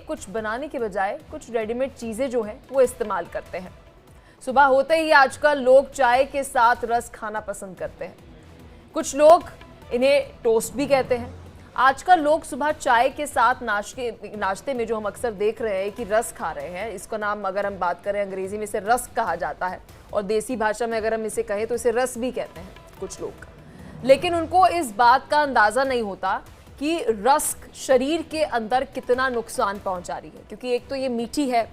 कुछ बनाने के बजाय कुछ रेडीमेड चीज़ें जो हैं वो इस्तेमाल करते हैं। सुबह होते ही आजकल लोग चाय के साथ रस खाना पसंद करते हैं। कुछ लोग इन्हें टोस्ट भी कहते हैं। आजकल लोग सुबह चाय के साथ नाश्ते में जो हम अक्सर देख रहे हैं कि रस खा रहे हैं। इसका नाम अगर हम बात करें अंग्रेजी में इसे रस्क कहा जाता है और देसी भाषा में अगर हम इसे कहें तो इसे रस भी कहते हैं कुछ लोग। लेकिन उनको इस बात का अंदाज़ा नहीं होता कि रस्क शरीर के अंदर कितना नुकसान पहुंचा रही है, क्योंकि एक तो ये मीठी है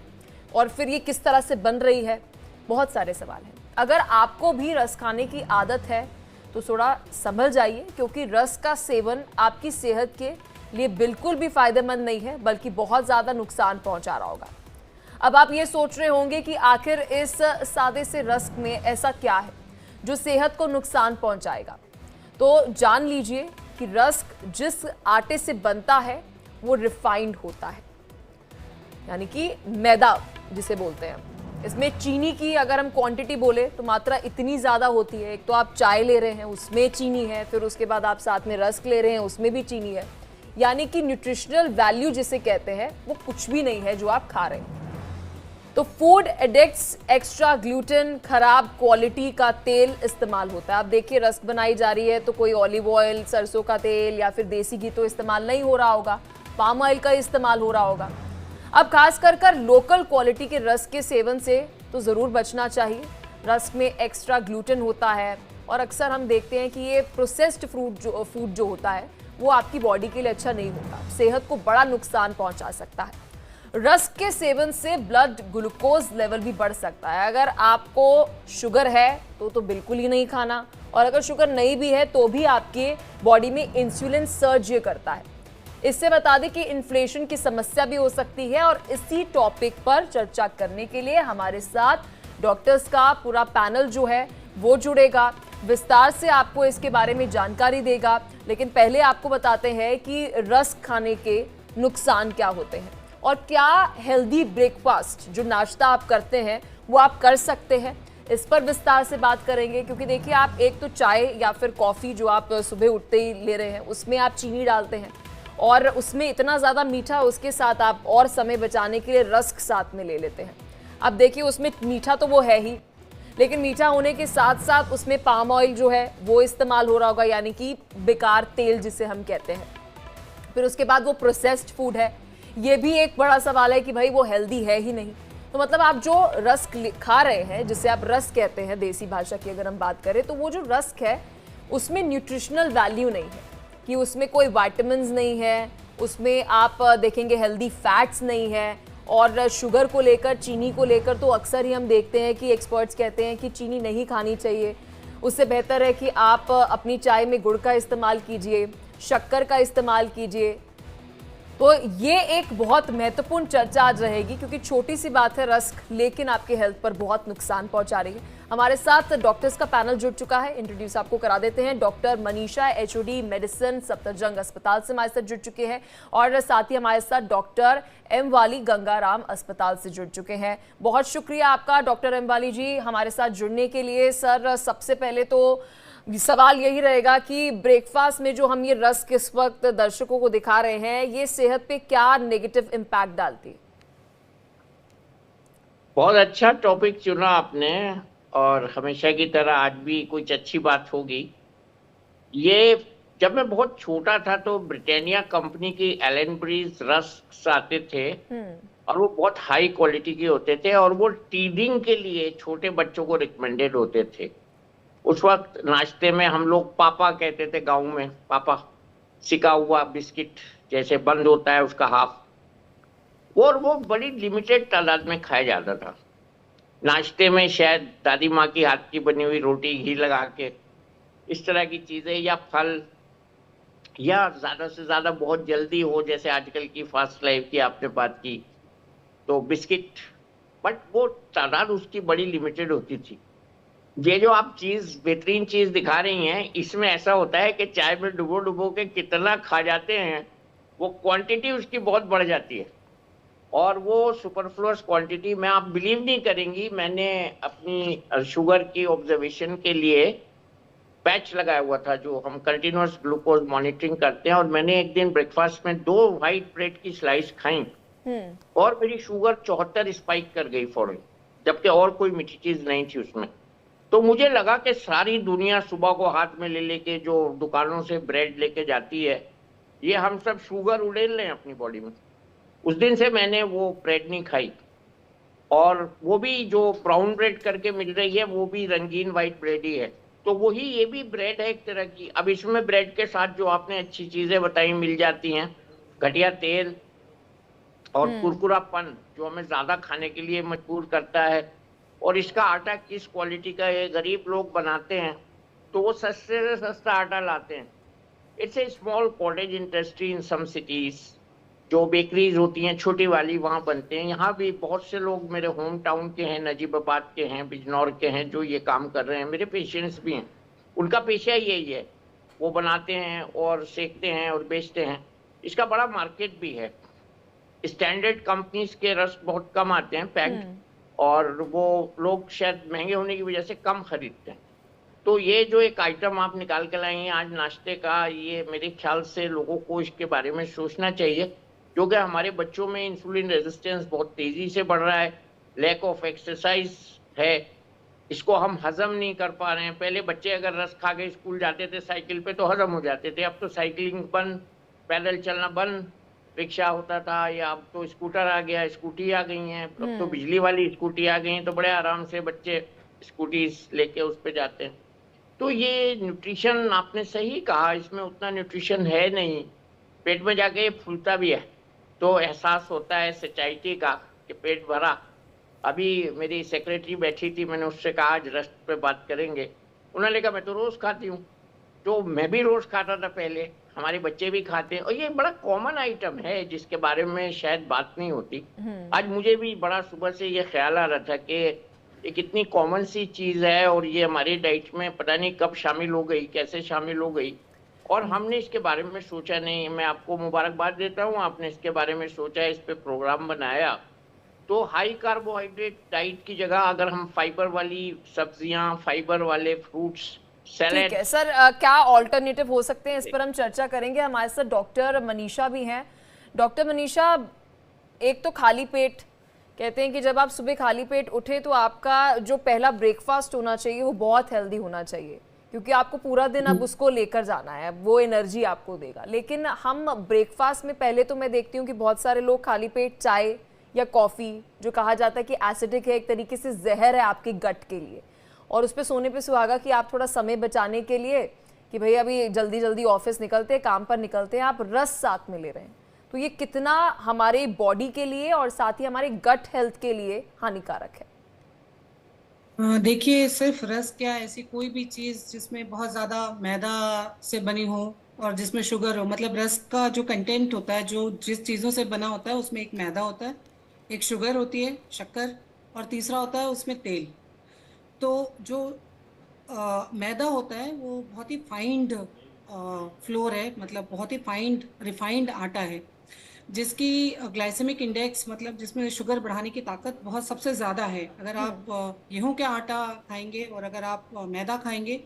और फिर ये किस तरह से बन रही है, बहुत सारे सवाल हैं। अगर आपको भी रस खाने की आदत है तो थोड़ा संभल जाइए, क्योंकि रस का सेवन आपकी सेहत के लिए बिल्कुल भी फायदेमंद नहीं है, बल्कि बहुत ज़्यादा नुकसान पहुंचा रहा होगा। अब आप ये सोच रहे होंगे कि आखिर इस सादे से रस्क में ऐसा क्या है जो सेहत को नुकसान पहुंचाएगा। तो जान लीजिए कि रस्क जिस आटे से बनता है वो रिफाइंड होता है, यानी कि मैदा जिसे बोलते हैं। इसमें चीनी की अगर हम क्वांटिटी बोले तो मात्रा इतनी ज़्यादा होती है। एक तो आप चाय ले रहे हैं उसमें चीनी है, फिर उसके बाद आप साथ में रस्क ले रहे हैं उसमें भी चीनी है, यानी कि न्यूट्रिशनल वैल्यू जिसे कहते हैं वो कुछ भी नहीं है जो आप खा रहे हैं। तो फूड एडिक्ट्स एक्स्ट्रा ग्लूटेन, खराब क्वालिटी का तेल इस्तेमाल होता है। आप देखिए रस्क बनाई जा रही है तो कोई ऑलिव ऑयल, सरसों का तेल या फिर देसी घी तो इस्तेमाल नहीं हो रहा होगा, पाम ऑयल का इस्तेमाल हो रहा होगा। अब खास कर लोकल क्वालिटी के रस्क के सेवन से तो ज़रूर बचना चाहिए। रस्क में एक्स्ट्रा ग्लूटेन होता है और अक्सर हम देखते हैं कि ये प्रोसेस्ड फूड जो होता है वो आपकी बॉडी के लिए अच्छा नहीं होता, सेहत को बड़ा नुकसान पहुंचा सकता है। रस्क के सेवन से ब्लड ग्लूकोज लेवल भी बढ़ सकता है। अगर आपको शुगर है तो बिल्कुल ही नहीं खाना, और अगर शुगर नहीं भी है तो भी आपके बॉडी में इंसुलिन सर्ज करता है। इससे बता दें कि इन्फ्लेशन की समस्या भी हो सकती है। और इसी टॉपिक पर चर्चा करने के लिए हमारे साथ डॉक्टर्स का पूरा पैनल जो है वो जुड़ेगा, विस्तार से आपको इसके बारे में जानकारी देगा। लेकिन पहले आपको बताते हैं कि रस्क खाने के नुकसान क्या होते हैं और क्या हेल्दी ब्रेकफास्ट जो नाश्ता आप करते हैं वो आप कर सकते हैं। इस पर विस्तार से बात करेंगे, क्योंकि देखिए आप एक तो चाय या फिर कॉफ़ी जो आप सुबह उठते ही ले रहे हैं उसमें आप चीनी डालते हैं और उसमें इतना ज़्यादा मीठा, उसके साथ आप और समय बचाने के लिए रस्क साथ में ले लेते हैं। अब देखिए उसमें मीठा तो वो है ही, लेकिन मीठा होने के साथ साथ उसमें पाम ऑयल जो है वो इस्तेमाल हो रहा होगा, यानी कि बेकार तेल जिसे हम कहते हैं। फिर उसके बाद वो प्रोसेस्ड फूड है, ये भी एक बड़ा सवाल है कि भाई वो हेल्दी है ही नहीं। तो मतलब आप जो रस्क खा रहे हैं, जिसे आप रस्क कहते हैं देसी भाषा की अगर हम बात करें, तो वो जो रस्क है उसमें न्यूट्रिशनल वैल्यू नहीं है, कि उसमें कोई विटामिन्स नहीं है, उसमें आप देखेंगे हेल्दी फैट्स नहीं है। और शुगर को लेकर, चीनी को लेकर तो अक्सर ही हम देखते हैं कि एक्सपर्ट्स कहते हैं कि चीनी नहीं खानी चाहिए, उससे बेहतर है कि आप अपनी चाय में गुड़ का इस्तेमाल कीजिए, शक्कर का इस्तेमाल कीजिए। तो ये एक बहुत महत्वपूर्ण चर्चा आज रहेगी, क्योंकि छोटी सी बात है रस्क, लेकिन आपके हेल्थ पर बहुत नुकसान पहुंचा रही है। हमारे साथ डॉक्टर्स का पैनल जुड़ चुका है, इंट्रोड्यूस आपको करा देते हैं। Doctor Manisha, HOD medicine, Safdarjung अस्पताल से हमारे साथ जुड़ चुके हैं, और साथ ही हमारे साथ डॉक्टर एम वाली गंगाराम अस्पताल से जुड़ चुके हैं। बहुत शुक्रिया आपका डॉक्टर एम वाली जी हमारे साथ जुड़ने के लिए। सर, सबसे पहले तो सवाल यही रहेगा कि ब्रेकफास्ट में जो हम ये रस्क इस वक्त दर्शकों को दिखा रहे हैं, ये सेहत पे क्या नेगेटिव इम्पैक्ट डालती है? बहुत अच्छा टॉपिक चुना आपने, और हमेशा की तरह आज भी कुछ अच्छी बात होगी। ये जब मैं बहुत छोटा था तो ब्रिटानिया कंपनी की एलन ब्रीज रस्क आते थे, और वो बहुत हाई क्वालिटी के होते थे, और वो टीदिंग के लिए छोटे बच्चों को रिकमेंडेड होते थे। उस वक्त नाश्ते में हम लोग पापा कहते थे, गांव में पापा, सिका हुआ बिस्किट जैसे बंद होता है उसका हाफ, और वो बड़ी लिमिटेड तादाद में खाया जाता था। नाश्ते में शायद दादी माँ की हाथ की बनी हुई रोटी, घी लगा के, इस तरह की चीजें, या फल, या ज्यादा से ज्यादा बहुत जल्दी हो जैसे आजकल की फास्ट लाइफ की आपने बात की तो बिस्किट, बट वो तादाद उसकी बड़ी लिमिटेड होती थी। ये जो आप चीज, बेहतरीन चीज दिखा रही हैं, इसमें ऐसा होता है कि चाय में डुबो डुबो के कितना खा जाते हैं, वो क्वांटिटी उसकी बहुत बढ़ जाती है, और वो सुपरफ्लुअस क्वांटिटी में आप बिलीव नहीं करेंगी। मैंने अपनी शुगर की ऑब्जर्वेशन के लिए पैच लगाया हुआ था, जो हम कंटिन्यूअस ग्लूकोज मॉनिटरिंग करते हैं, और मैंने एक दिन ब्रेकफास्ट में 2 व्हाइट ब्रेड की स्लाइस खाई, और मेरी शुगर 74 स्पाइक कर गई फौरन, जबकि और कोई मीठी चीज नहीं थी उसमें। तो मुझे लगा कि सारी दुनिया सुबह को हाथ में ले लेके जो दुकानों से ब्रेड लेके जाती है, ये हम सब शुगर उड़ेल रहे हैं अपनी बॉडी में। उस दिन से मैंने वो ब्रेड नहीं खाई, और वो भी जो ब्राउन ब्रेड करके मिल रही है वो भी रंगीन व्हाइट ब्रेड ही है। तो वही ये भी ब्रेड है एक तरह की। अब इसमें ब्रेड के साथ जो आपने अच्छी चीजें बताई मिल जाती हैं, घटिया तेल और कुरकुरापन जो हमें ज्यादा खाने के लिए मजबूर करता है, और इसका आटा किस क्वालिटी का है, गरीब लोग बनाते हैं तो वो सस्ते से सस्ता आटा लाते हैं। It's a small cottage industry in some cities. जो बेकरीज होती हैं छोटी वाली वहाँ बनते हैं। यहाँ भी बहुत से लोग मेरे होम टाउन के हैं, नजीबाबाद के हैं, बिजनौर के हैं, जो ये काम कर रहे हैं। मेरे पेशेंट्स भी हैं, उनका पेशा यही है, वो बनाते हैं और सेकते हैं और बेचते हैं। इसका बड़ा मार्केट भी है। स्टैंडर्ड कंपनीज के रस बहुत कम आते हैं पैक्ड, और वो लोग शायद महंगे होने की वजह से कम खरीदते हैं। तो ये जो एक आइटम आप निकाल के लाए हैं आज नाश्ते का, ये मेरे ख्याल से लोगों को इसके बारे में सोचना चाहिए, क्योंकि हमारे बच्चों में इंसुलिन रेजिस्टेंस बहुत तेजी से बढ़ रहा है, लैक ऑफ एक्सरसाइज है, इसको हम हजम नहीं कर पा रहे हैं। पहले बच्चे अगर रस खा के स्कूल जाते थे साइकिल पे तो हजम हो जाते थे, अब तो साइकिलिंग बंद, पैदल चलना बंद, रिक्शा होता था, या अब तो स्कूटर आ गया, स्कूटी आ गई हैं, अब तो बिजली वाली स्कूटी आ गई हैं, तो बड़े आराम से बच्चे स्कूटी लेके उस पे जाते हैं। तो ये न्यूट्रिशन आपने सही कहा, इसमें उतना न्यूट्रिशन है नहीं, पेट में जाके ये फूलता भी है तो एहसास होता है सच्चाई का कि पेट भरा। अभी मेरी सेक्रेटरी बैठी थी, मैंने उससे कहा आज रस्ट पे बात करेंगे, उन्होंने कहा मैं तो रोज खाती हूँ। तो मैं भी रोज खाता था पहले, हमारे बच्चे भी खाते हैं, और ये बड़ा कॉमन आइटम है जिसके बारे में शायद बात नहीं होती। आज मुझे भी बड़ा सुबह से ये ख्याल आ रहा था कि ये कितनी कॉमन सी चीज है, और ये हमारी डाइट में पता नहीं कब शामिल हो गई, कैसे शामिल हो गई, और हमने इसके बारे में सोचा नहीं। मैं आपको मुबारकबाद देता हूँ, आपने इसके बारे में सोचा, इस पे प्रोग्राम बनाया। तो हाई कार्बोहाइड्रेट डाइट की जगह अगर हम फाइबर वाली सब्जियां, फाइबर वाले फ्रूट्स, सैलेड। ठीक है सर, क्या ऑल्टरनेटिव हो सकते हैं, इस पर हम चर्चा करेंगे। हमारे साथ डॉक्टर मनीषा भी हैं। डॉक्टर मनीषा, एक तो खाली पेट, कहते हैं कि जब आप सुबह खाली पेट उठे तो आपका जो पहला ब्रेकफास्ट होना चाहिए वो बहुत हेल्दी होना चाहिए, क्योंकि आपको पूरा दिन अब उसको लेकर जाना है, वो एनर्जी आपको देगा। लेकिन हम ब्रेकफास्ट में पहले तो मैं देखती हूँ कि बहुत सारे लोग खाली पेट चाय या कॉफ़ी, जो कहा जाता है कि एसिडिक है, एक तरीके से जहर है आपके गट के लिए, और उस पर सोने पे सुहागा कि आप थोड़ा समय बचाने के लिए कि भाई अभी जल्दी जल्दी ऑफिस निकलते हैं, काम पर निकलते हैं, आप रस साथ में ले रहे हैं, तो ये कितना हमारे बॉडी के लिए और साथ ही हमारे गट हेल्थ के लिए हानिकारक है? देखिए, सिर्फ रस क्या, ऐसी कोई भी चीज़ जिसमें बहुत ज़्यादा मैदा से बनी हो और जिसमें शुगर हो, मतलब रस का जो कंटेंट होता है, जो जिस चीज़ों से बना होता है, उसमें एक मैदा होता है, एक शुगर होती है, शक्कर, और तीसरा होता है उसमें तेल। तो जो मैदा होता है वो बहुत ही फाइंड फ्लोर है, मतलब बहुत ही फाइंड रिफाइंड आटा है, जिसकी ग्लाइसेमिक इंडेक्स, मतलब जिसमें शुगर बढ़ाने की ताकत बहुत सबसे ज़्यादा है। अगर आप गेहूं का आटा खाएंगे और अगर आप मैदा खाएंगे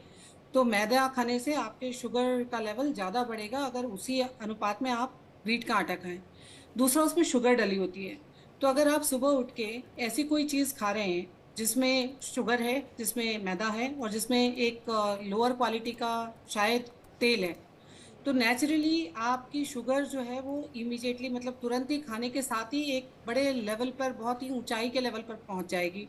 तो मैदा खाने से आपके शुगर का लेवल ज़्यादा बढ़ेगा, अगर उसी अनुपात में आप व्हीट का आटा खाएं। दूसरा, उसमें शुगर डली होती है। तो अगर आप सुबह उठ के ऐसी कोई चीज़ खा रहे हैं जिसमें शुगर है, जिसमें मैदा है और जिसमें एक लोअर क्वालिटी का शायद तेल है, तो नेचुरली आपकी शुगर जो है वो इमीडिएटली, मतलब तुरंत ही खाने के साथ ही एक बड़े लेवल पर, बहुत ही ऊंचाई के लेवल पर पहुंच जाएगी।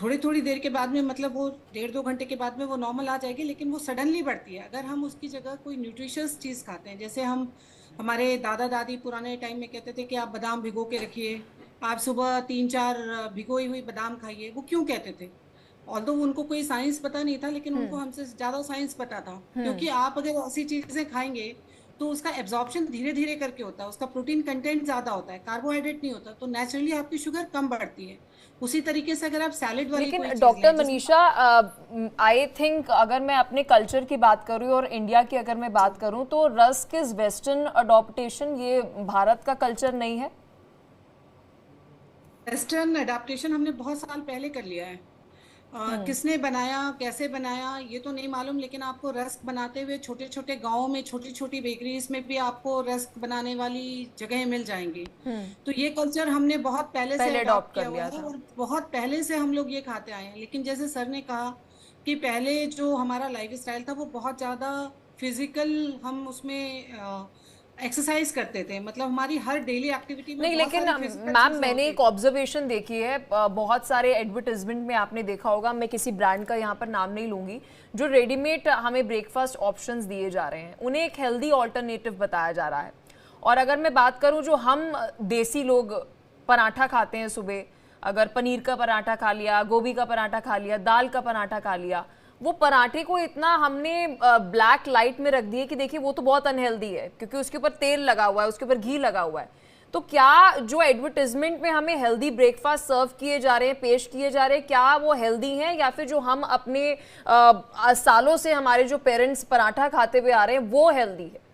थोड़ी थोड़ी देर के बाद में, मतलब वो 1.5-2 घंटे के बाद में वो नॉर्मल आ जाएगी, लेकिन वो सडनली बढ़ती है। अगर हम उसकी जगह कोई न्यूट्रिशियस चीज़ खाते हैं, जैसे हमारे दादा दादी पुराने टाइम में कहते थे कि आप बादाम भिगो के रखिए, आप सुबह 3-4 भिगोई हुई बादाम खाइए। वो क्यों कहते थे? ऑल्दो उनको कोई साइंस पता नहीं था, लेकिन उनको हमसे ज़्यादा साइंस पता था, क्योंकि आप अगर ऐसी चीज़ें खाएंगे तो उसका एब्जॉर्प्शन धीरे धीरे करके होता है, उसका प्रोटीन कंटेंट ज़्यादा होता है, कार्बोहाइड्रेट नहीं होता, तो नेचुरली आपकी शुगर कम बढ़ती है। उसी तरीके से अगर आप सैलेड वाली लेकिन कोई चीज़ डॉक्टर लें, मनीषा, आई थिंक अगर मैं अपने कल्चर की बात करूँ और इंडिया की अगर मैं बात करूँ, तो रस्क इज वेस्टर्न अडॉप्टेशन, ये भारत का कल्चर नहीं है। वेस्टर्न अडाप्टेशन हमने बहुत साल पहले कर लिया है। किसने बनाया, कैसे बनाया, ये तो नहीं मालूम, लेकिन आपको रस्क बनाते हुए छोटे छोटे गांवों में छोटी छोटी बेकरीज में भी आपको रस्क बनाने वाली जगह मिल जाएंगी। तो ये कल्चर हमने बहुत पहले से पहले अडॉप्ट अडॉप्ट कर किया हुआ लिया है था। और बहुत पहले से हम लोग ये खाते आए हैं। लेकिन जैसे सर ने कहा कि पहले जो हमारा लाइफ स्टाइल था वो बहुत ज्यादा फिजिकल, हम उसमें एक्सरसाइज करते थे, मतलब हमारी हर डेली एक्टिविटी में नहीं, बहुत लेकिन सारी फिजिकल मैम चीजें मैंने होती एक थी। ऑब्जर्वेशन देखी है, बहुत सारे एडवर्टाइजमेंट में आपने देखा होगा, मैं किसी ब्रांड का यहाँ पर नाम नहीं लूंगी, जो रेडीमेड हमें ब्रेकफास्ट ऑप्शंस दिए जा रहे हैं उन्हें एक हेल्दी ऑल्टरनेटिव बताया जा रहा है। और अगर मैं बात करूँ, जो हम देसी लोग पराठा खाते हैं सुबह, अगर पनीर का पराठा खा लिया, गोभी का पराठा खा लिया, दाल का पराठा खा लिया, वो पराठे को इतना हमने ब्लैक लाइट में रख दिए कि देखिए वो तो बहुत अनहेल्दी है क्योंकि उसके ऊपर तेल लगा हुआ है, उसके ऊपर घी लगा हुआ है। तो क्या जो एडवर्टाइजमेंट में हमें हेल्दी ब्रेकफास्ट सर्व किए जा रहे हैं, पेश किए जा रहे हैं, क्या वो हेल्दी हैं या फिर जो हम अपने सालों से हमारे जो पेरेंट्स पराठा खाते हुए आ रहे हैं वो हेल्दी है?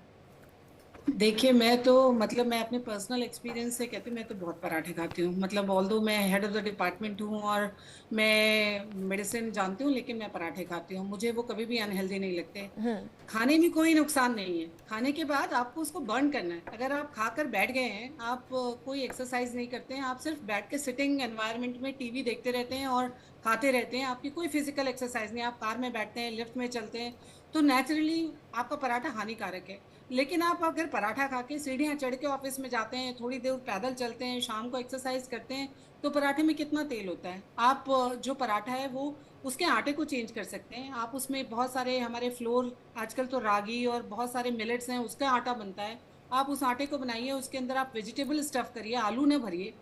देखिए, मैं तो मतलब मैं अपने पर्सनल एक्सपीरियंस से कहती हूँ, मैं तो बहुत पराठे खाती हूँ। मतलब ऑल्दो मैं हेड ऑफ द डिपार्टमेंट हूँ और मैं मेडिसिन जानती हूँ, लेकिन मैं पराठे खाती हूँ, मुझे वो कभी भी अनहेल्दी नहीं लगते। खाने में कोई नुकसान नहीं है, खाने के बाद आपको उसको बर्न करना है। अगर आप खाकर बैठ गए हैं, आप कोई एक्सरसाइज नहीं करते हैं, आप सिर्फ बैठ के सिटिंग एनवायरनमेंट में टीवी देखते रहते हैं और खाते रहते हैं, आपकी कोई फिजिकल एक्सरसाइज नहीं, आप कार में बैठते हैं, लिफ्ट में चलते हैं, तो नेचुरली आपका पराठा हानिकारक है। लेकिन आप अगर पराठा खा के सीढ़ियाँ चढ़ के ऑफिस में जाते हैं, थोड़ी देर पैदल चलते हैं, शाम को एक्सरसाइज करते हैं, तो पराठे में कितना तेल होता है। आप जो पराठा है वो उसके आटे को चेंज कर सकते हैं, आप उसमें बहुत सारे हमारे फ्लोर, आजकल तो रागी और बहुत सारे मिलेट्स हैं, उसका आटा बनता है। आप उस आटे को बनाइए, उसके अंदर आप वेजिटेबल स्टफ करिए, आलू न भरिए,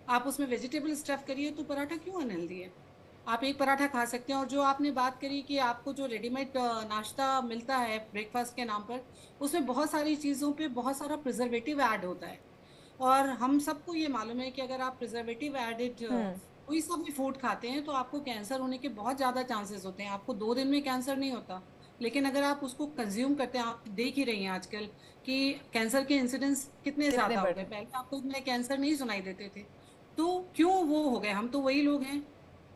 आप उसमें वेजिटेबल स्टफ करिए, तो पराठा क्यों अनहेल्दी है। आप एक पराठा खा सकते हैं। और जो आपने बात करी कि आपको जो रेडीमेड नाश्ता मिलता है ब्रेकफास्ट के नाम पर, उसमें बहुत सारी चीज़ों पे बहुत सारा प्रिजर्वेटिव ऐड होता है। और हम सबको ये मालूम है कि अगर आप प्रिजर्वेटिव एडेड कोई सा भी फूड खाते हैं तो आपको कैंसर होने के बहुत ज़्यादा चांसेस होते हैं। आपको 2 दिन में कैंसर नहीं होता, लेकिन अगर आप उसको कंज्यूम करते हैं, आप देख ही रही हैं आजकल कि कैंसर के इंसिडेंस कितने कितने ज़्यादा हो बड़े? गए। पहले आपको इतने कैंसर नहीं सुनाई देते थे, तो क्यों वो हो गए। हम तो वही लोग हैं,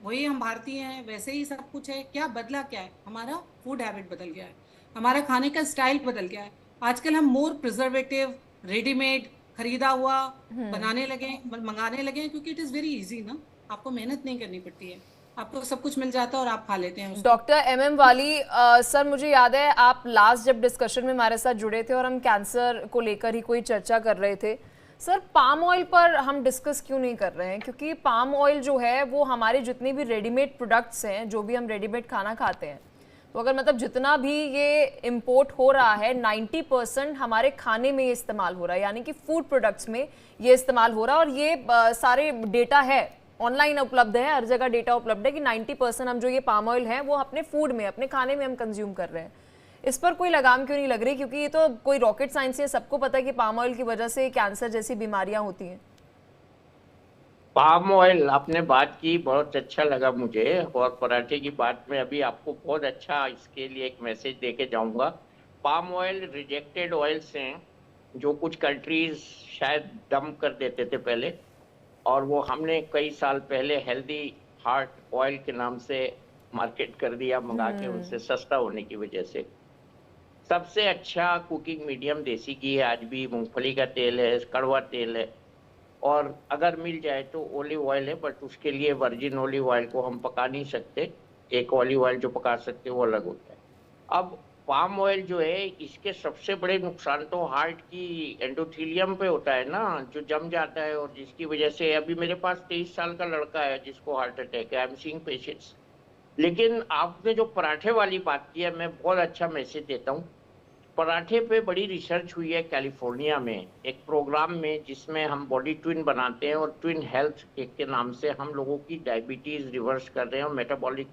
वही हम भारतीय हैं, वैसे ही सब कुछ है। क्या बदला, क्या है, हमारा फूड हैबिट बदल गया है, हमारा खाने का स्टाइल बदल गया है। आजकल हम मोर प्रिजर्वेटिव, रेडीमेड, खरीदा हुआ बनाने लगे, मंगाने लगे हैं, क्योंकि इट इज वेरी इजी ना, आपको मेहनत नहीं करनी पड़ती है, आपको सब कुछ मिल जाता है और आप खा लेते हैं उसको। डॉक्टर MM वाली, सर मुझे याद है आप लास्ट जब डिस्कशन में हमारे साथ जुड़े थे और हम कैंसर को लेकर ही कोई चर्चा कर रहे थे, सर पाम ऑयल पर हम डिस्कस क्यों नहीं कर रहे हैं? क्योंकि पाम ऑयल जो है वो हमारे जितने भी रेडीमेड प्रोडक्ट्स हैं, जो भी हम रेडीमेड खाना खाते हैं, तो अगर मतलब जितना भी ये इम्पोर्ट हो रहा है 90% हमारे खाने में ये इस्तेमाल हो रहा है, यानी कि फूड प्रोडक्ट्स में ये इस्तेमाल हो रहा है। और ये सारे डेटा है, ऑनलाइन उपलब्ध है, हर जगह डेटा उपलब्ध है कि 90% हम जो ये पाम ऑयल है वो अपने फूड में, अपने खाने में हम कंज्यूम कर रहे हैं। इस पर कोई लगाम क्यों नहीं लग रही? क्योंकि ये तो कोई रॉकेट साइंस है, सबको पता है कि पाम ऑयल की वजह से कैंसर जैसी बीमारियां होती हैं। पाम ऑयल आपने बात की, बहुत अच्छा लगा मुझे। और पराठे की बात में अभी आपको बहुत अच्छा इसके लिए एक मैसेज देके जाऊंगा। पाम ऑयल रिजेक्टेड ऑयल्स हैं जो कुछ कंट्रीज शायद डंप कर देते थे पहले, और वो हमने कई साल पहले हेल्दी हार्ट ऑयल के नाम से मार्केट कर दिया, मंगा के उनसे, सस्ता होने की वजह से। सबसे अच्छा कुकिंग मीडियम देसी घी है, आज भी मूंगफली का तेल है, कड़वा तेल है, और अगर मिल जाए तो ऑलिव ऑयल है, बट उसके लिए वर्जिन ऑलिव ऑयल को हम पका नहीं सकते। एक ऑलिव ऑयल जो पका सकते वो अलग होता है। अब पाम ऑयल जो है, इसके सबसे बड़े नुकसान तो हार्ट की एंडोथेलियम पे होता है ना, जो जम जाता है, और जिसकी वजह से अभी मेरे पास 23 साल का लड़का है जिसको हार्ट अटैक है। I am seeing patients. लेकिन आपने जो पराठे वाली बात की है, मैं बहुत अच्छा मैसेज देता हूँ। पराठे पे बड़ी रिसर्च हुई है कैलिफोर्निया में, एक प्रोग्राम में, जिसमें हम बॉडी ट्विन बनाते हैं, और ट्विन हेल्थ के नाम से हम लोगों की डायबिटीज रिवर्स कर रहे हैं, और मेटाबॉलिक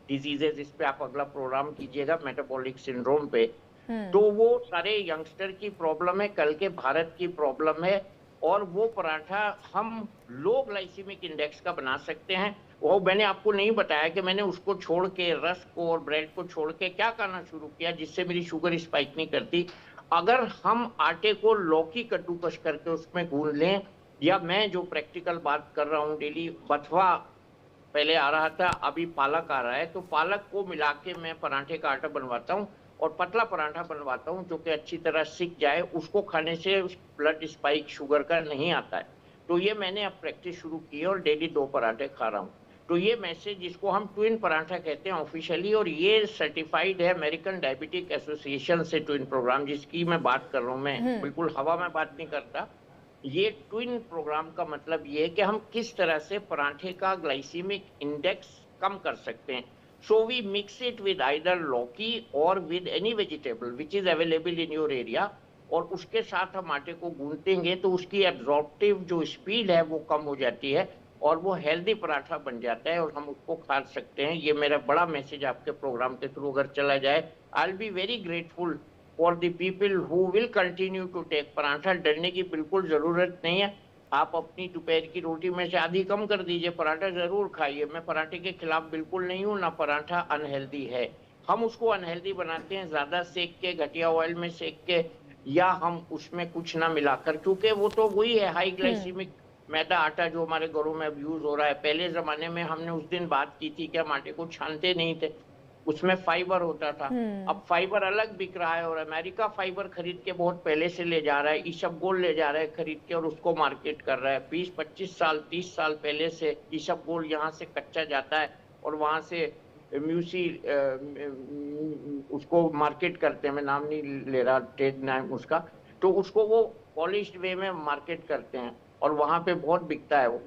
डिजीजेज, इस पे आप अगला प्रोग्राम कीजिएगा, मेटाबॉलिक सिंड्रोम पे। तो वो सारे यंगस्टर की प्रॉब्लम है, कल के भारत की प्रॉब्लम है। और वो पराठा हम लो ग्लाइसीमिक इंडेक्स का बना सकते हैं। वो मैंने आपको नहीं बताया कि मैंने उसको छोड़ के, रस्क को और ब्रेड को छोड़ के क्या करना शुरू किया जिससे मेरी शुगर स्पाइक नहीं करती। अगर हम आटे को लौकी कद्दूकस करके उसमें गूंद लें, या मैं जो प्रैक्टिकल बात कर रहा हूँ डेली, बथुआ पहले आ रहा था, अभी पालक आ रहा है, तो पालक को मिला के मैं पराठे का आटा बनवाता हूँ और पतला पराठा बनवाता हूँ जो कि अच्छी तरह सिक जाए। उसको खाने से ब्लड स्पाइक शुगर का नहीं आता है। तो ये मैंने अब प्रैक्टिस शुरू की है और डेली 2 पराठे खा रहा हूँ। तो ये मैसेज, जिसको हम ट्विन पराठा कहते हैं ऑफिशियली, और ये सर्टिफाइड है अमेरिकन डायबिटिक एसोसिएशन से, ट्विन प्रोग्राम जिसकी मैं बात कर रहा हूँ, मैं बिल्कुल हवा में बात नहीं करता। ये ट्विन प्रोग्राम का मतलब ये है कि हम किस तरह से पराठे का ग्लाइसीमिक इंडेक्स कम कर सकते हैं। So we mix it with either lauki और with any vegetable which is available in your area, और उसके साथ हम आटे को गूंथेंगे तो उसकी एब्जॉर्प्टिव जो स्पीड है वो कम हो जाती है और वो हेल्दी पराठा बन जाता है और हम उसको खा सकते हैं। ये मेरा बड़ा मैसेज आपके प्रोग्राम के थ्रू अगर चला जाए, I will be very grateful for the people who will continue to take paratha. डरने की बिल्कुल जरूरत नहीं है। आप अपनी दोपहर की रोटी में से आधी कम कर दीजिए, पराठा जरूर खाइए। मैं पराठे के खिलाफ बिल्कुल नहीं हूँ, ना पराठा अनहेल्दी है। हम उसको अनहेल्दी बनाते हैं ज्यादा सेक के, घटिया ऑयल में सेक के, या हम उसमें कुछ ना मिलाकर, क्योंकि वो तो वही है हाई ग्लाइसीमिक मैदा आटा जो हमारे घरों में अब यूज हो रहा है। पहले जमाने में हमने उस दिन बात की थी कि हम आटे को छानते नहीं थे, उसमें फाइबर होता था। अब फाइबर अलग बिक रहा है और अमेरिका फाइबर खरीद के बहुत पहले से ले जा रहा है, ईसबगोल ले जा रहा है खरीद के और उसको मार्केट कर रहा है। 20-25 साल 30 साल पहले से ईसबगोल यहाँ से कच्चा जाता है और वहां से म्यूसी उसको मार्केट करते हैं, मैं नाम नहीं ले रहा ट्रेड नाम उसका, तो उसको वो पॉलिश्ड वे में मार्केट करते हैं और वहां पे बहुत बिकता है वो।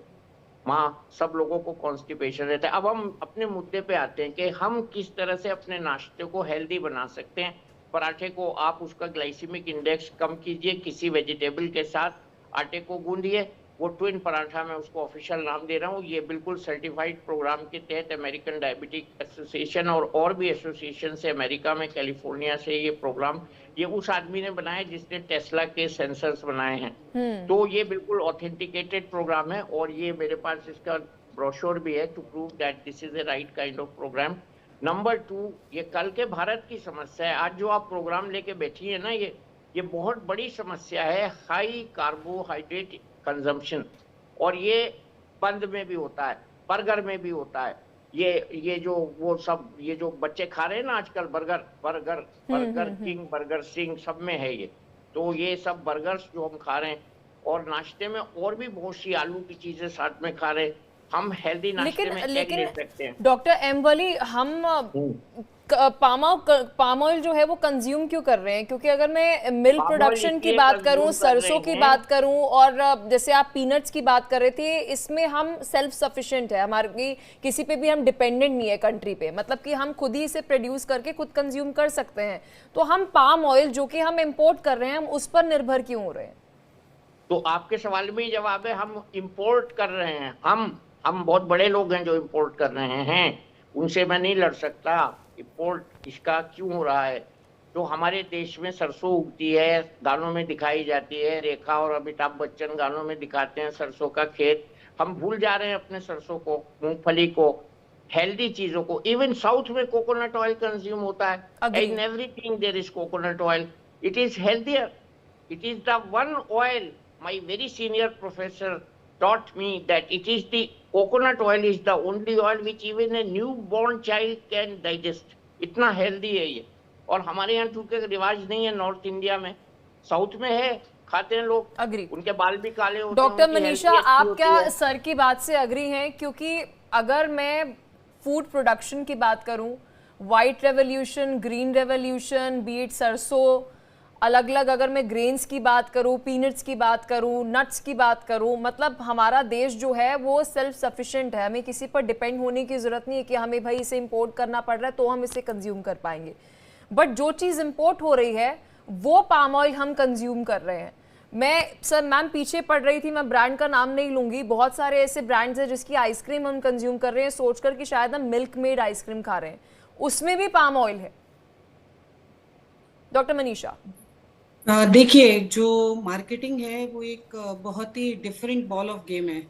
वहाँ सब लोगों को कॉन्स्टिपेशन रहता है। अब हम अपने मुद्दे पे आते हैं कि हम किस तरह से अपने नाश्ते को हेल्दी बना सकते हैं। पराठे को आप उसका ग्लाइसीमिक इंडेक्स कम कीजिए, किसी वेजिटेबल के साथ आटे को गूंदिए। वो ट्विन पराठा, मैं उसको ऑफिशियल नाम दे रहा हूँ। ये बिल्कुल सर्टिफाइड प्रोग्राम के तहत अमेरिकन डायबिटिक एसोसिएशन और भी एसोसिएशन से, अमेरिका में कैलिफोर्निया से ये प्रोग्राम, ये उस आदमी ने बनाया जिसने टेस्ला के सेंसर्स बनाए हैं। तो ये बिल्कुल ऑथेंटिकेटेड प्रोग्राम है और ये मेरे पास इसका ब्रोशोर भी है to prove that this is a right kind of programme. Number 2, ये कल के भारत की समस्या है। आज जो आप प्रोग्राम लेके बैठी है ना, ये बहुत बड़ी समस्या है, हाई कार्बोहाइड्रेट कंजम्पशन। और ये बंद में भी होता है, बर्गर में भी होता है। ये जो वो सब, ये जो बच्चे खा रहे हैं ना आजकल, बर्गर किंग, बर्गर सिंह, सब में है ये। तो ये सब बर्गर्स जो हम खा रहे हैं, और नाश्ते में और भी बहुत सी आलू की चीजें साथ में खा रहे हैं। हम हेल्दी नाश्ते में एग ले सकते हैं। डॉक्टर एम वली, हम पाम ऑयल जो है वो कंज्यूम क्यों कर रहे हैं? क्योंकि अगर मैं मिल्क प्रोडक्शन की बात करूं, सरसों की बात करूं, और जैसे आप पीनट्स की बात कर रहे थे, इसमें हम सेल्फ सफिशिएंट है, हमारी किसी पे भी हम डिपेंडेंट नहीं है कंट्री पे, मतलब कि हम खुद ही इसे प्रोड्यूस करके खुद कंज्यूम कर सकते हैं। तो हम पाम ऑयल जो कि हम इंपोर्ट कर रहे हैं, हम उस पर निर्भर क्यों हो रहे हैं? तो आपके सवाल में ही जवाब है, हम इंपोर्ट कर रहे हैं। हम बहुत बड़े लोग हैं जो इंपोर्ट कर रहे हैं, उनसे मैं नहीं लड़ सकता। इंपोर्ट इसका क्यों हो रहा है? तो हमारे देश में सरसों उगती है, गानों में दिखाई जाती है, रेखा और अमिताभ बच्चन गानों में दिखाते हैं सरसों का खेत। हम भूल जा रहे हैं अपने सरसों को, मूंगफली को, हेल्दी चीजों को। इवन साउथ में कोकोनट ऑयल कंज्यूम होता है। In everything there is coconut oil. It is healthier, it is the one oil, my very senior professor taught me that it is the coconut oil is the only oil which even a newborn child can digest. इतना healthy है ये। और हमारे यहाँ चूंकि रिवाज नहीं है नॉर्थ इंडिया में, साउथ में है, खाते हैं लोग। अग्री। उनके बाल भी काले होते हैं। डॉक्टर मनीषा, आप क्या सर की बात से अग्री हैं? क्योंकि अगर मैं फूड प्रोडक्शन की बात करूं, white revolution, green revolution, beet सरसों, अलग अलग अगर मैं ग्रेन्स की बात करूं, पीनट्स की बात करूं, नट्स की बात करूं, मतलब हमारा देश जो है वो सेल्फ सफिशिएंट है। हमें किसी पर डिपेंड होने की ज़रूरत नहीं है कि हमें भाई इसे इंपोर्ट करना पड़ रहा है तो हम इसे कंज्यूम कर पाएंगे। बट जो चीज़ इंपोर्ट हो रही है वो पाम ऑयल हम कंज्यूम कर रहे हैं। मैम पीछे पड़ रही थी, मैं ब्रांड का नाम नहीं लूँगी, बहुत सारे ऐसे ब्रांड्स हैं जिसकी आइसक्रीम हम कंज्यूम कर रहे हैं सोचकर कि शायद हम मिल्क मेड आइसक्रीम खा रहे हैं, उसमें भी पाम ऑयल है। डॉक्टर मनीषा, देखिए, जो मार्केटिंग है वो एक बहुत ही डिफरेंट बॉल ऑफ गेम है।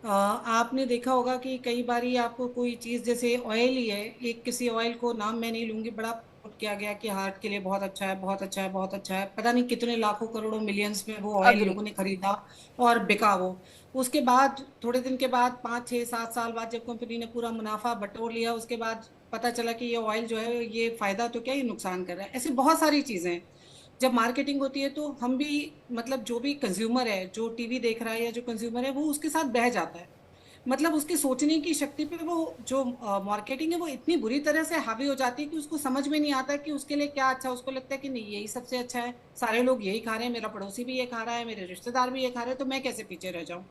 आपने देखा होगा कि कई बारी आपको कोई चीज़, जैसे ऑयल ही है, एक किसी ऑयल को नाम मैं नहीं लूँगी, बड़ा प्रमोट किया गया कि हार्ट के लिए बहुत अच्छा है, बहुत अच्छा है, बहुत अच्छा है। पता नहीं कितने लाखों करोड़ों मिलियंस में वो ऑयल लोगों ने खरीदा और बिका। वो उसके बाद थोड़े दिन के बाद 5 6 7 साल बाद जब कंपनी ने पूरा मुनाफा बटोर लिया, उसके बाद पता चला कि ये ऑयल जो है ये फायदा तो क्या, ये नुकसान कर रहा है। ऐसी बहुत सारी चीजें हैं। जब मार्केटिंग होती है तो हम भी, मतलब जो भी कंज्यूमर है, जो टीवी देख रहा है या जो कंज्यूमर है, वो उसके साथ बह जाता है। मतलब उसकी सोचने की शक्ति पे वो जो मार्केटिंग है वो इतनी बुरी तरह से हावी हो जाती है कि उसको समझ में नहीं आता कि उसके लिए क्या अच्छा है। उसको लगता है कि नहीं, यही सबसे अच्छा है, सारे लोग यही खा रहे हैं, मेरा पड़ोसी भी ये खा रहा है, मेरे रिश्तेदार भी ये खा रहे हैं, तो मैं कैसे पीछे रह जाऊं।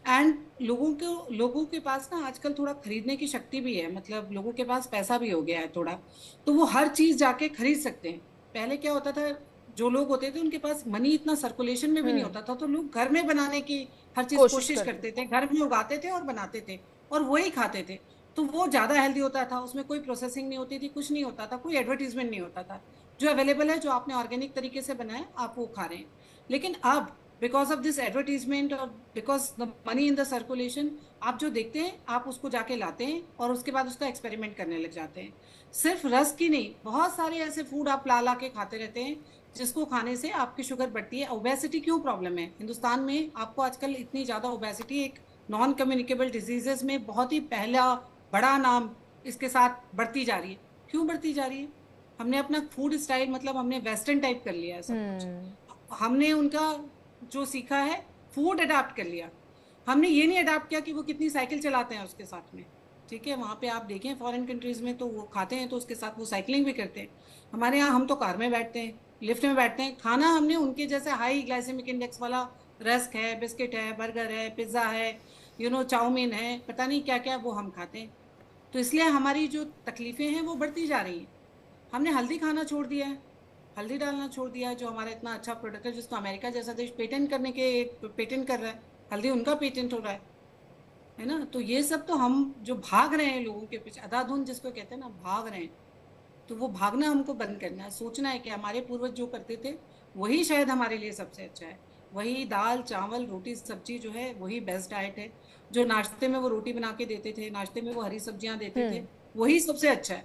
एंड लोगों के पास ना आजकल थोड़ा खरीदने की शक्ति भी है, मतलब लोगों के पास पैसा भी हो गया है थोड़ा, तो वो हर चीज जाके खरीद सकते हैं। पहले क्या होता था, जो लोग होते थे उनके पास मनी इतना सर्कुलेशन में भी नहीं होता था, तो लोग घर में बनाने की हर चीज कोशिश करते करते थे, घर में उगाते थे और बनाते थे और वही खाते थे। तो वो ज्यादा हेल्दी होता था, उसमें कोई प्रोसेसिंग नहीं होती थी, कुछ नहीं होता था, कोई एडवर्टीजमेंट नहीं होता था। जो अवेलेबल है, जो आपने ऑर्गेनिक तरीके से बनाया, आप वो खा रहे हैं। लेकिन अब बिकॉज ऑफ दिस एडवर्टीजमेंट और because the money in the circulation, आप जो देखते हैं आप उसको जाके लाते हैं और उसके बाद उसका एक्सपेरिमेंट करने लग जाते हैं। सिर्फ रस की नहीं, बहुत सारे ऐसे फूड आप ला ला के खाते रहते हैं जिसको खाने से आपकी शुगर बढ़ती है। ओबेसिटी क्यों प्रॉब्लम है हिंदुस्तान में, आपको आजकल इतनी ज्यादा ओबेसिटी एक नॉन कम्युनिकेबल डिजीजेस में बहुत ही पहला बड़ा नाम इसके साथ बढ़ती जा रही है। क्यों बढ़ती जा रही है? हमने अपना फूड स्टाइल, मतलब हमने वेस्टर्न टाइप कर लिया है सब कुछ। हमने उनका जो सीखा है फूड अडाप्ट कर लिया। हमने ये नहीं अडाप्ट किया कि वो कितनी साइकिल चलाते हैं उसके साथ में। ठीक है, वहाँ पे आप देखें फॉरेन कंट्रीज में तो वो खाते हैं तो उसके साथ वो साइकिलिंग भी करते हैं। हमारे यहाँ हम तो कार में बैठते हैं, लिफ्ट में बैठते हैं। खाना हमने उनके जैसे हाई ग्लाइसेमिक इंडेक्स वाला रस्क है, बिस्किट है, बर्गर है, पिज्ज़ा है, चाउमीन है, पता नहीं क्या क्या वो हम खाते हैं। तो इसलिए हमारी जो तकलीफें हैं वो बढ़ती जा रही हैं। हमने हल्दी खाना छोड़ दिया है, हल्दी डालना छोड़ दिया है, जो हमारा इतना अच्छा प्रोडक्ट है जिसको अमेरिका जैसा देश पेटेंट कर रहा है। हल्दी उनका पेटेंट हो रहा है ना। तो ये सब तो हम जो भाग रहे हैं लोगों के पीछे, अंधाधुंध जिसको कहते हैं ना, भाग रहे हैं। तो वो भागना हमको बंद करना है, सोचना है कि हमारे पूर्वज जो करते थे वही शायद हमारे लिए सबसे अच्छा है। वही दाल चावल रोटी सब्जी जो है वही बेस्ट डाइट है। जो नाश्ते में वो रोटी बना के देते थे, नाश्ते में वो हरी सब्जियां देते थे, वही सबसे अच्छा है।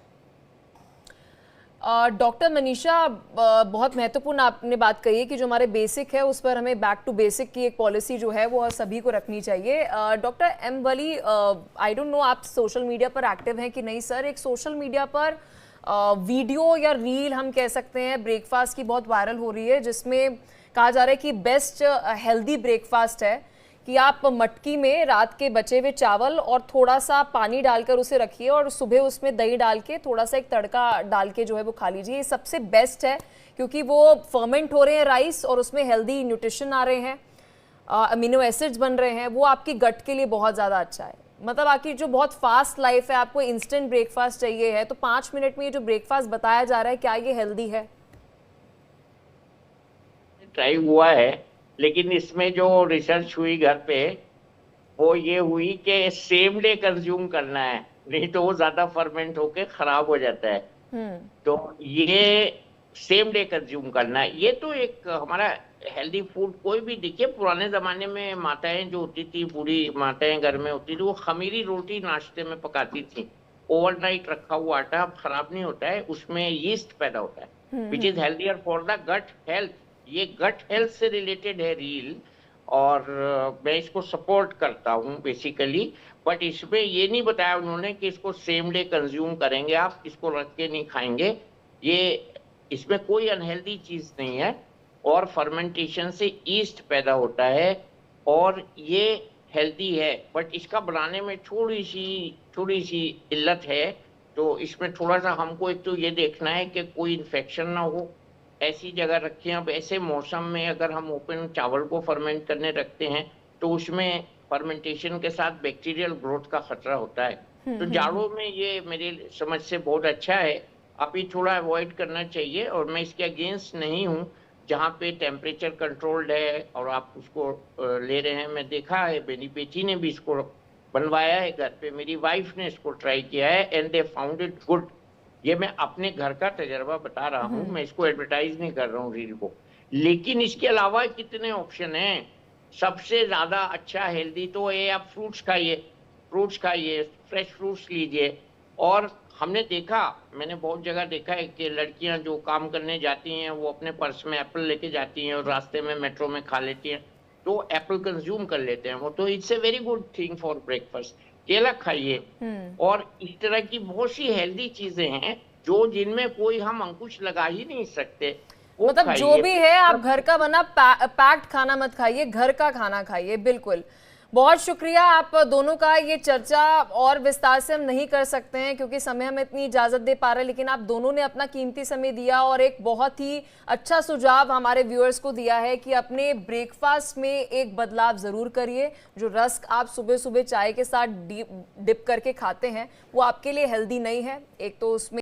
डॉक्टर मनीषा, बहुत महत्वपूर्ण आपने बात कही है कि जो हमारे बेसिक है उस पर हमें बैक टू बेसिक की एक पॉलिसी जो है वो सभी को रखनी चाहिए। Doctor M Wali, I don't know आप सोशल मीडिया पर एक्टिव हैं कि नहीं सर। एक सोशल मीडिया पर वीडियो या रील हम कह सकते हैं ब्रेकफास्ट की बहुत वायरल हो रही है, जिसमें कहा जा रहा है कि बेस्ट हेल्दी ब्रेकफास्ट है कि आप मटकी में रात के बचे हुए चावल और थोड़ा सा पानी डालकर उसे रखिए और सुबह उसमें दही डाल के थोड़ा सा एक तड़का डाल के जो है वो खा लीजिए। ये सबसे बेस्ट है क्योंकि वो फर्मेंट हो रहे हैं राइस और उसमें हेल्दी न्यूट्रिशन आ रहे हैं, अमीनो एसिड्स बन रहे हैं, वो आपकी गट के लिए बहुत ज़्यादा अच्छा है। मतलब आपकी जो बहुत फास्ट लाइफ है, आपको इंस्टेंट ब्रेकफास्ट चाहिए है, तो 5 मिनट में ये जो ब्रेकफास्ट बताया जा रहा है, क्या ये हेल्दी है? ट्राई हुआ है, लेकिन इसमें जो रिसर्च हुई घर पे वो ये हुई कि सेम डे कंज्यूम करना है, नहीं तो वो ज्यादा फर्मेंट होके खराब हो जाता है। तो ये सेम डे कंज्यूम करना है। ये तो एक हमारा हेल्दी फूड, कोई भी देखिए पुराने जमाने में माताएं जो होती थी, बूढ़ी माताएं घर में होती थी, वो खमीरी रोटी नाश्ते में पकाती थी। ओवरनाइट रखा हुआ आटा खराब नहीं होता है, उसमें यीस्ट पैदा होता है which is healthier for the gut health. ये गट हेल्थ से रिलेटेड है रील, और मैं इसको सपोर्ट करता हूँ बेसिकली। बट इसमें ये नहीं बताया उन्होंने कि इसको सेम डे कंज्यूम करेंगे, आप इसको रख के नहीं खाएंगे। ये इसमें कोई अनहेल्दी चीज नहीं है, और फर्मेंटेशन से ईस्ट पैदा होता है और ये हेल्दी है। बट इसका बनाने में थोड़ी सी इल्लत है। तो इसमें थोड़ा सा हमको एक तो ये देखना है कि कोई इन्फेक्शन ना हो, ऐसी जगह रखें। अब ऐसे मौसम में अगर हम ओपन चावल को फर्मेंट करने रखते हैं तो उसमें फर्मेंटेशन के साथ बैक्टीरियल ग्रोथ का खतरा होता है। तो जाड़ों में ये मेरे समझ से बहुत अच्छा है, अभी थोड़ा अवॉइड करना चाहिए। और मैं इसके अगेंस्ट नहीं हूँ, जहाँ पे टेम्परेचर कंट्रोल्ड है और आप उसको ले रहे हैं। मैं देखा है, मेरी बेटी ने भी इसको बनवाया है घर पे, मेरी वाइफ ने इसको ट्राई किया है and they found it good. ये मैं अपने घर का तजर्बा बता रहा हूँ, मैं इसको एडवर्टाइज नहीं कर रहा हूँ रील को। लेकिन इसके अलावा कितने ऑप्शन हैं। सबसे ज्यादा अच्छा हेल्दी तो ये, आप फ्रूट्स खाइए, फ्रेश फ्रूट्स लीजिए। और हमने देखा, मैंने बहुत जगह देखा है कि लड़कियां जो काम करने जाती हैं वो अपने पर्स में एप्पल लेके जाती हैं और रास्ते में मेट्रो में खा लेती हैं। तो एप्पल कंज्यूम कर लेते हैं वो, तो it's a very good thing for breakfast. केला खाइए, और इस तरह की बहुत सी हेल्दी चीजें हैं जो जिनमें कोई हम अंकुश लगा ही नहीं सकते, वो मतलब जो खाइए। भी है आप घर का बना पैक्ड खाना मत खाइए, घर का खाना खाइए। बिल्कुल, बहुत शुक्रिया आप दोनों का। ये चर्चा और विस्तार से हम नहीं कर सकते हैं क्योंकि समय हमें इतनी इजाजत दे पा रहे, लेकिन आप दोनों ने अपना कीमती समय दिया और एक बहुत ही अच्छा सुझाव हमारे व्यूअर्स को दिया है कि अपने ब्रेकफास्ट में एक बदलाव जरूर करिए। जो रस्क आप सुबह सुबह चाय के साथ डिप करके खाते हैं वो आपके लिए हेल्दी नहीं है। एक तो उसमें